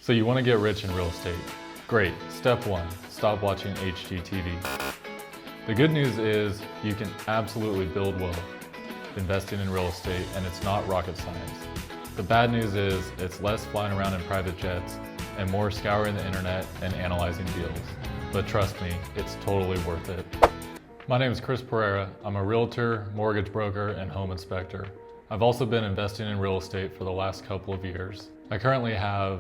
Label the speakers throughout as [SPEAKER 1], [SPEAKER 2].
[SPEAKER 1] So you want to get rich in real estate. Great. Step one, stop watching HGTV. The good news is you can absolutely build wealth investing in real estate, and it's not rocket science. The bad news is it's less flying around in private jets and more scouring the internet and analyzing deals. But trust me, it's totally worth it. My name is Chris BRRRR. I'm a realtor, mortgage broker, and home inspector. I've also been investing in real estate for the last couple of years. I currently have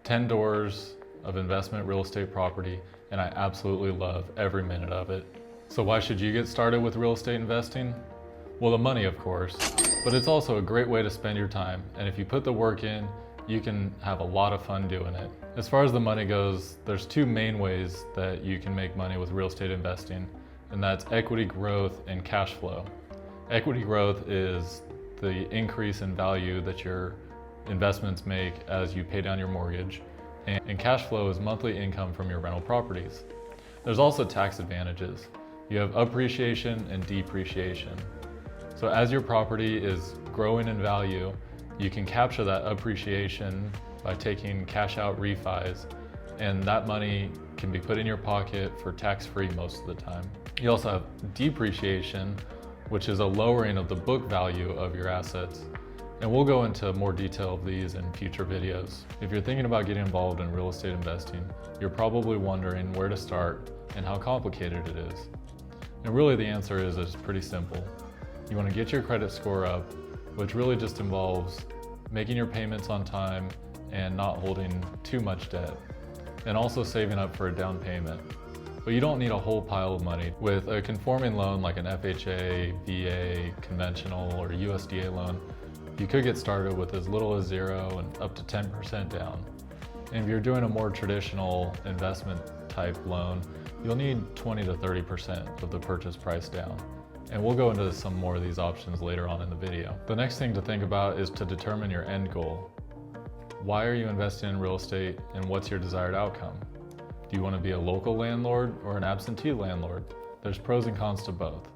[SPEAKER 1] 10 doors of investment real estate property, and I absolutely love every minute of it. So why should you get started with real estate investing? Well, the money, of course, but it's also a great way to spend your time. And if you put the work in, you can have a lot of fun doing it. As far as the money goes, there's two main ways that you can make money with real estate investing, and that's equity growth and cash flow. Equity growth is the increase in value that your investments make as you pay down your mortgage, and cash flow is monthly income from your rental properties. There's also tax advantages. You have appreciation and depreciation. So as your property is growing in value, you can capture that appreciation by taking cash out refis, and that money can be put in your pocket for tax-free most of the time. You also have depreciation, which is a lowering of the book value of your assets. And we'll go into more detail of these in future videos. If you're thinking about getting involved in real estate investing, you're probably wondering where to start and how complicated it is. And really the answer is pretty simple. You want to get your credit score up, which really just involves making your payments on time and not holding too much debt, and also saving up for a down payment. But you don't need a whole pile of money. With a conforming loan like an FHA, VA, conventional, or USDA loan, you could get started with as little as 0 and up to 10% down. And if you're doing a more traditional investment type loan, you'll need 20 to 30% of the purchase price down. And we'll go into some more of these options later on in the video. The next thing to think about is to determine your end goal. Why are you investing in real estate, and what's your desired outcome? Do you want to be a local landlord or an absentee landlord? There's pros and cons to both.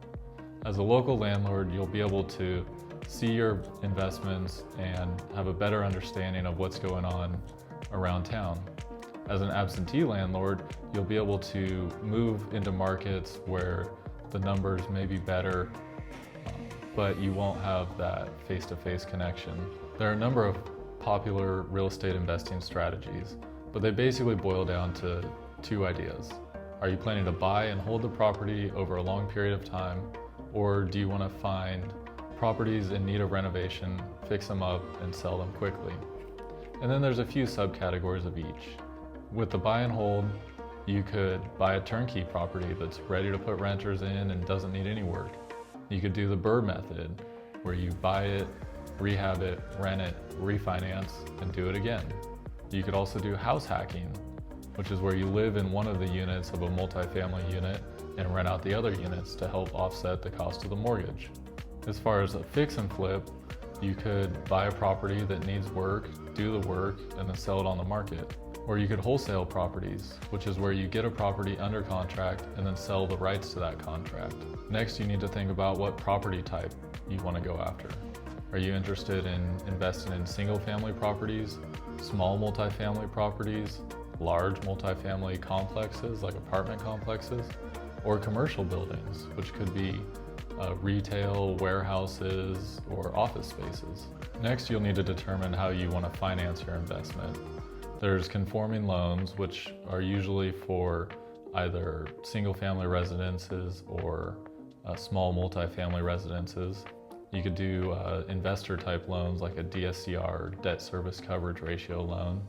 [SPEAKER 1] As a local landlord, you'll be able to see your investments and have a better understanding of what's going on around town. As an absentee landlord, you'll be able to move into markets where the numbers may be better, but you won't have that face-to-face connection. There are a number of popular real estate investing strategies, but they basically boil down to two ideas. Are you planning to buy and hold the property over a long period of time, or do you want to find properties in need of renovation, fix them up, and sell them quickly? And then there's a few subcategories of each. With the buy and hold, you could buy a turnkey property that's ready to put renters in and doesn't need any work. You could do the BRRRR method, where you buy it, rehab it, rent it, refinance, and do it again. You could also do house hacking, which is where you live in one of the units of a multifamily unit and rent out the other units to help offset the cost of the mortgage. As far as a fix and flip, you could buy a property that needs work, do the work, and then sell it on the market. Or you could wholesale properties, which is where you get a property under contract and then sell the rights to that contract. Next, you need to think about what property type you want to go after. Are you interested in investing in single-family properties, small multifamily properties, large multifamily complexes like apartment complexes, or commercial buildings, which could be retail, warehouses, or office spaces? Next, you'll need to determine how you want to finance your investment. There's conforming loans, which are usually for either single-family residences or small multifamily residences. You could do investor-type loans like a DSCR, debt service coverage ratio loan.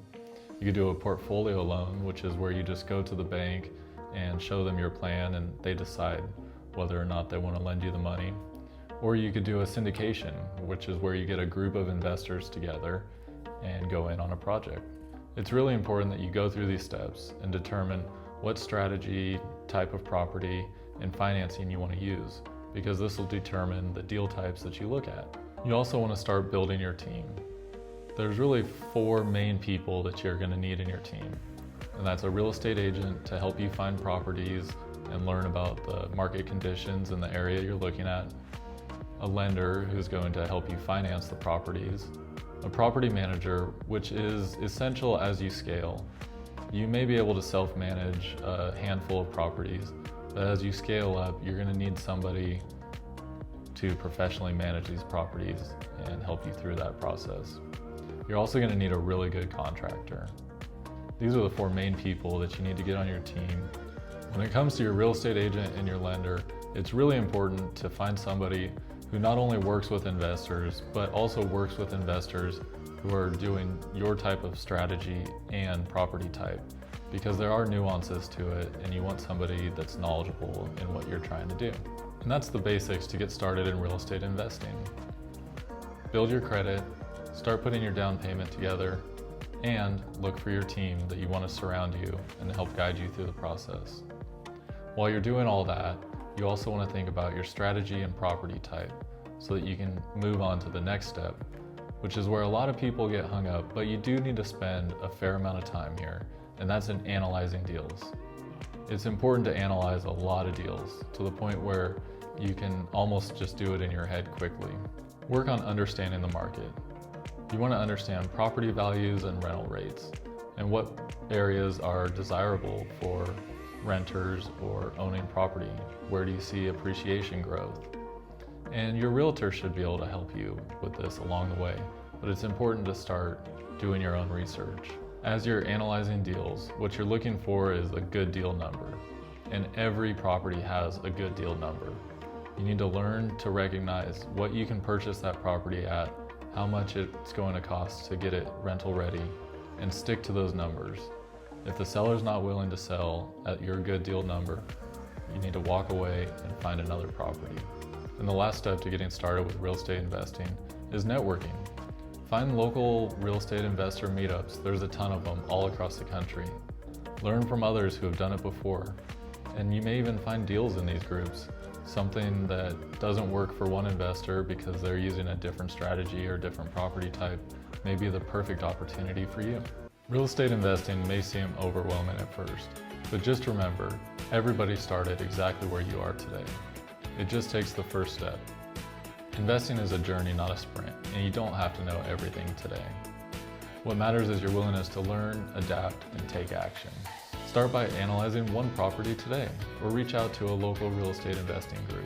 [SPEAKER 1] You could do a portfolio loan, which is where you just go to the bank and show them your plan and they decide whether or not they want to lend you the money. Or you could do a syndication, which is where you get a group of investors together and go in on a project. It's really important that you go through these steps and determine what strategy, type of property, and financing you want to use, because this will determine the deal types that you look at. You also want to start building your team. There's really 4 main people that you're going to need in your team, and that's a real estate agent to help you find properties and learn about the market conditions in the area you're looking at, a lender who's going to help you finance the properties, a property manager, which is essential as you scale. You may be able to self-manage a handful of properties, but as you scale up, you're going to need somebody to professionally manage these properties and help you through that process. You're also going to need a really good contractor. These are the 4 main people that you need to get on your team. When it comes to your real estate agent and your lender, it's really important to find somebody who not only works with investors, but also works with investors who are doing your type of strategy and property type, because there are nuances to it and you want somebody that's knowledgeable in what you're trying to do. And that's the basics to get started in real estate investing. Build your credit, start putting your down payment together, and look for your team that you want to surround you and help guide you through the process. While you're doing all that, you also want to think about your strategy and property type so that you can move on to the next step, which is where a lot of people get hung up, but you do need to spend a fair amount of time here, and that's in analyzing deals. It's important to analyze a lot of deals to the point where you can almost just do it in your head quickly. Work on understanding the market. You want to understand property values and rental rates, and what areas are desirable for renters or owning property. Where do you see appreciation growth? And your realtor should be able to help you with this along the way, but it's important to start doing your own research. As you're analyzing deals, what you're looking for is a good deal number, and every property has a good deal number. You need to learn to recognize what you can purchase that property at, how much it's going to cost to get it rental ready, and stick to those numbers. If the seller's not willing to sell at your good deal number, you need to walk away and find another property. And the last step to getting started with real estate investing is networking. Find local real estate investor meetups. There's a ton of them all across the country. Learn from others who have done it before. And you may even find deals in these groups. Something that doesn't work for one investor because they're using a different strategy or different property type may be the perfect opportunity for you. Real estate investing may seem overwhelming at first, but just remember, everybody started exactly where you are today. It just takes the first step. Investing is a journey, not a sprint, and you don't have to know everything today. What matters is your willingness to learn, adapt, and take action. Start by analyzing one property today, or reach out to a local real estate investing group.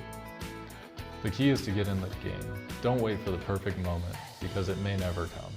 [SPEAKER 1] The key is to get in the game. Don't wait for the perfect moment, because it may never come.